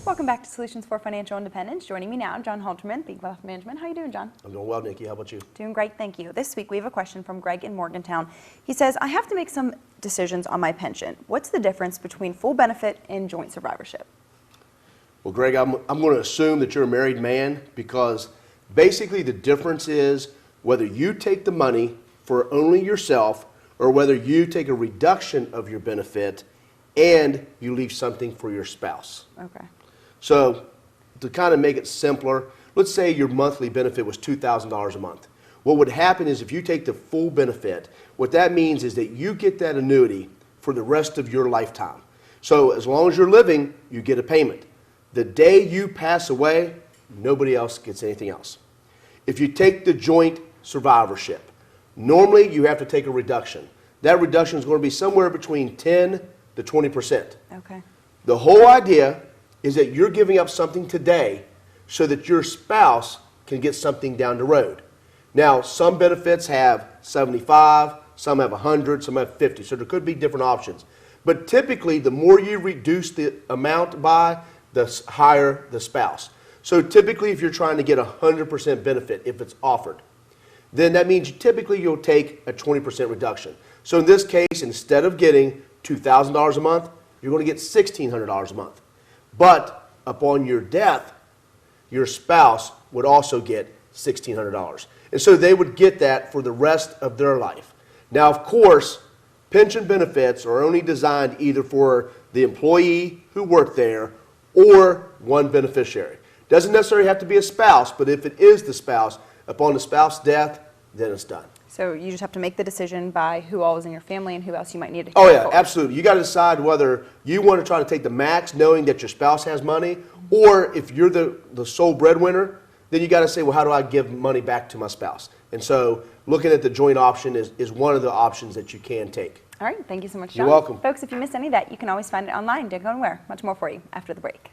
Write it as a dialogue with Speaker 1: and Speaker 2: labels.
Speaker 1: Welcome back to Solutions for Financial Independence. Joining me now, John Halterman, Big Wealth Management. How are you doing, John?
Speaker 2: I'm doing well, Nikki. How about you?
Speaker 1: Doing great, thank you. This week we have a question from Greg in Morgantown. He says, I have to make some decisions on my pension. What's the difference between full benefit and joint survivorship?
Speaker 2: Well, Greg, I'm going to assume that you're a married man because basically the difference is whether you take the money for only yourself or whether you take a reduction of your benefit and you leave something for your spouse.
Speaker 1: Okay.
Speaker 2: So to kind of make it simpler, let's say your monthly benefit was $2,000 a month. What would happen is if you take the full benefit, what that means is that you get that annuity for the rest of your lifetime. So as long as you're living, you get a payment. The day you pass away, nobody else gets anything else. If you take the joint survivorship, normally you have to take a reduction. That reduction is going to be somewhere between 10 to 20%.
Speaker 1: Okay.
Speaker 2: The whole idea is that you're giving up something today so that your spouse can get something down the road. Now, some benefits have 75, some have 100, some have 50, so there could be different options. But typically, the more you reduce the amount by, the higher the spouse. So typically, if you're trying to get 100% benefit, if it's offered, then that means typically you'll take a 20% reduction. So in this case, instead of getting $2,000 a month, you're going to get $1,600 a month. But upon your death, your spouse would also get $1,600. And so they would get that for the rest of their life. Now, of course, pension benefits are only designed either for the employee who worked there or one beneficiary. Doesn't necessarily have to be a spouse, but if it is the spouse, upon the spouse's death, then it's done.
Speaker 1: So you just have to make the decision by who all is in your family and who else you might need to
Speaker 2: care
Speaker 1: for.
Speaker 2: Oh yeah, absolutely. You got to decide whether you want to try to take the max knowing that your spouse has money, or if you're the sole breadwinner, then you got to say, well, how do I give money back to my spouse? And so looking at the joint option is one of the options that you can take.
Speaker 1: All right, thank you so much, John.
Speaker 2: You're welcome.
Speaker 1: Folks, if you missed any of that, you can always find it online. Don't go anywhere. Much more for you after the break.